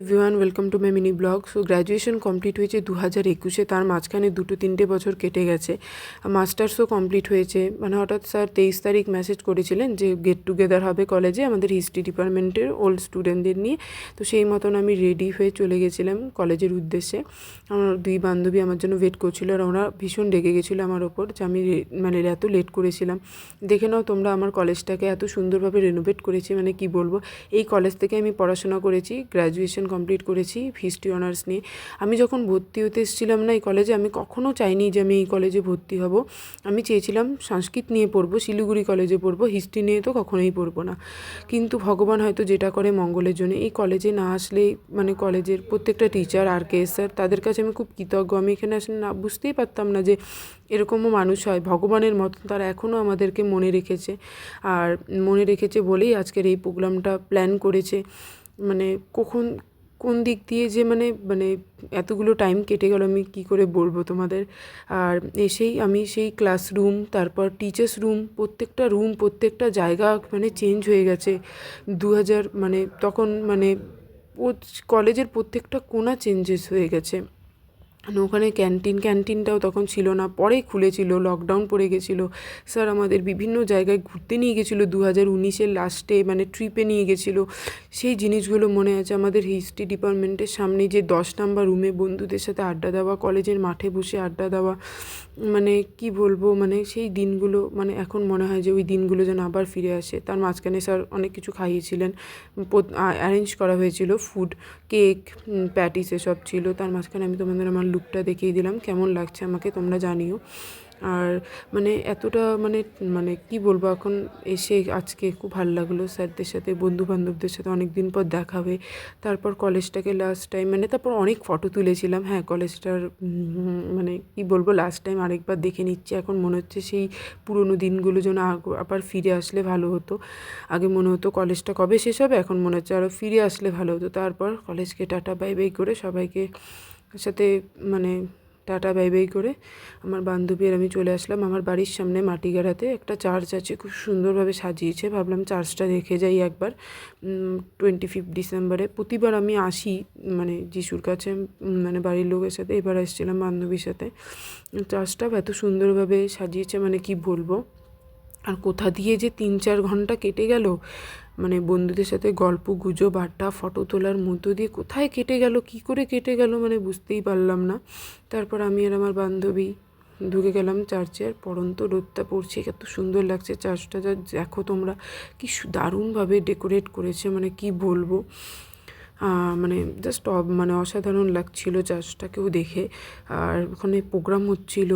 Everyone welcome to my mini blog. So graduation complete হয়েছে 2021-এ, তার মাঝখানে 2-3 বছর কেটে গেছে। মাস্টার্সও কমপ্লিট হয়েছে। মানে হঠাৎ স্যার 23 তারিখ মেসেজ করেছিলেন যে গেট টুগেদার হবে কলেজে আমাদের হিস্ট্রি ডিপার্টমেন্টের ওল্ড স্টুডেন্টদের নিয়ে। তো সেই মতন আমি রেডি হয়ে চলে গেছিলাম কলেজের উদ্দেশ্যে। আমার দুই বান্ধবী আমার জন্য ওয়েট করছিল, আর ওরা ভীষণ রেগে গেছিলো আমার ওপর যে আমি মানে এত লেট করেছিলাম। দেখে নাও তোমরা আমার কলেজটাকে এত সুন্দরভাবে রেনোভেট করেছি, মানে কি বলবো। এই কলেজ থেকে আমি পড়াশোনা করেছি, গ্র্যাজুয়েশন কমপ্লিট করেছি হিস্ট্রি অনার্স নিয়ে। আমি যখন ভর্তি হতে এসেছিলাম না এই কলেজে, আমি কখনও চাইনি যে আমি এই কলেজে ভর্তি হব। আমি চেয়েছিলাম সংস্কৃত নিয়ে পড়বো, শিলিগুড়ি কলেজে পড়বো, হিস্ট্রি নিয়ে তো কখনোই পড়বো না। কিন্তু ভগবান হয়তো যেটা করে মঙ্গলের জন্য, এই কলেজে না আসলে মানে কলেজের প্রত্যেকটা টিচার আর কে স্যার তাদের কাছে আমি খুব কৃতজ্ঞ। আমি এখানে আসলে না বুঝতেই পারতাম না যে এরকমও মানুষ হয়, ভগবানের মতন তারা এখনও আমাদেরকে মনে রেখেছে। আর মনে রেখেছে বলেই আজকের এই প্রোগ্রামটা প্ল্যান করেছে। মানে কোন দিক দিয়ে যে মানে মানে এতগুলো টাইম কেটে গেল আমি কি করে বলবো তোমাদের। আর এসেই আমি সেই ক্লাসরুম, তারপর টিচার্স রুম, প্রত্যেকটা রুম প্রত্যেকটা জায়গা মানে চেঞ্জ হয়ে গেছে। 2000 মানে তখন মানে কলেজের প্রত্যেকটা কোণা চেঞ্জেস হয়ে গেছে। ওখানে ক্যান্টিনটাও তখন ছিল না, পরেই খুলেছিল, লকডাউন পড়ে গেছিলো। স্যার আমাদের বিভিন্ন জায়গায় ঘুরতে নিয়ে গেছিলো 2019-এর লাস্টে, মানে ট্রিপে নিয়ে গেছিলো। সেই জিনিসগুলো মনে আছে। আমাদের হিস্ট্রি ডিপার্টমেন্টের সামনে যে 10 নম্বর রুমে বন্ধুদের সাথে আড্ডা দেওয়া, কলেজের মাঠে বসে আড্ডা দেওয়া, মানে কি বলবো, মানে সেই দিনগুলো মানে এখন মনে হয় যে ওই দিনগুলো যেন আবার ফিরে আসে। তার মাঝখানে স্যার অনেক কিছু খাইয়েছিলেন, অ্যারেঞ্জ করা হয়েছিল ফুড, কেক, প্যাটিস এসব ছিল। তার মাঝখানে আমি তোমাদের আমার লুকটা দেখিয়ে দিলাম, কেমন লাগছে আমাকে তোমরা জানিও। আর মানে এতটা মানে মানে কি বলবো, এখন এসে আজকে খুব ভালো লাগলো স্যারদের সাথে, বন্ধুবান্ধবদের সাথে অনেক দিন পর দেখা হবে। তারপর কলেজটাকে লাস্ট টাইম মানে তারপর অনেক ফটো তুলেছিলাম। হ্যাঁ, কলেজটার মানে কি বলবো, লাস্ট টাইম আরেকবার দেখে নিচ্ছি। এখন মনে হচ্ছে সেই পুরোনো দিনগুলো যেন আবার ফিরে আসলে ভালো হতো। আগে মনে হতো কলেজটা কবে শেষ হবে, এখন মনে হচ্ছে আরও ফিরে আসলে ভালো হতো। তারপর কলেজকে টাটা বাই বাই করে সবাইকে সাথে মানে টাটা বাই বাই করে আমার বান্ধবী আর আমি চলে আসলাম আমার বাড়ির সামনে মাটিগাড়াতে একটা চার্চ আছে, খুব সুন্দরভাবে সাজিয়েছে। ভাবলাম চার্চটা দেখে যাই একবার। 25 ডিসেম্বরে প্রতিবার আমি আসি মানে যিশুর কাছে, মানে বাড়ির লোকের সাথে। এবার এসেছিলাম বান্ধবীর সাথে। চার্চটাও এত সুন্দরভাবে সাজিয়েছে, মানে কি বলবো। আর কোথা দিয়ে যে 3-4 ঘন্টা কেটে গেল, মানে বন্ধুদের সাথে গল্প গুজব আড্ডা ফটো তোলার মধ্য দিয়ে কোথায় কেটে গেল, কি করে কেটে গেল মানে বুঝতেই পারলাম না। তারপর আমি আর আমার বান্ধবী ঢুকে গেলাম চার্চে। আর পড়ন্ত রোদটা পড়ছে, এত সুন্দর লাগছে চার্চটা। যা দেখো তোমরা, কি দারুণভাবে ডেকোরেট করেছে, মানে কি বলবো। মানে জাস্ট মানে অসাধারণ লাগছিল চার্চটাকেও দেখে। আর ওখানে প্রোগ্রাম হচ্ছিল,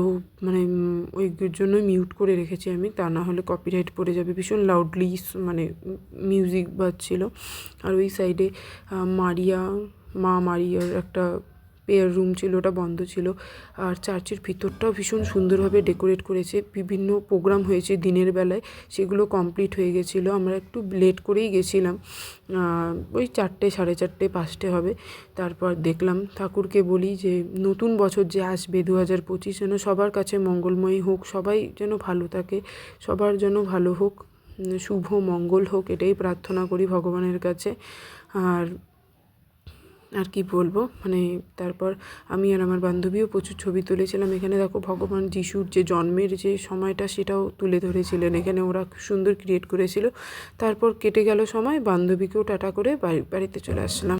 মানে ওই জন্যই মিউট করে রেখেছি আমি, তা না হলে কপিরাইট পড়ে যাবে। ভীষণ লাউডলি মানে মিউজিক বাজছিল। আর ওই সাইডে মারিয়ার একটা প্রেয়ার রুম ছিল, ওটা বন্ধ ছিল। আর চার্চের ভিতরটাও ভীষণ সুন্দরভাবে ডেকোরেট করেছে। বিভিন্ন প্রোগ্রাম হয়েছে দিনের বেলায়, সেগুলো কমপ্লিট হয়ে গেছিলো। আমরা একটু লেট করেই গেছিলাম, ওই 4টে, 4:30, 5টে হবে। তারপর দেখলাম, ঠাকুরকে বলি যে নতুন বছর যে আসবে 2025 যেন সবার কাছে মঙ্গলময়ী হোক, সবাই যেন ভালো থাকে, সবার যেন ভালো হোক, শুভ মঙ্গল হোক, এটাই প্রার্থনা করি ভগবানের কাছে। আর কি বলবো, মানে তারপর আমি আর আমার বান্ধবীও প্রচুর ছবি তুলেছিলাম। এখানে দেখো ভগবান যিশুর যে জন্মের যে সময়টা সেটাও তুলে ধরেছিলেন, এখানে ওরা খুব সুন্দর ক্রিয়েট করেছিল। তারপর কেটে গেল সময়, বান্ধবীকেও টাটা করে বাড়িতে চলে আসলাম।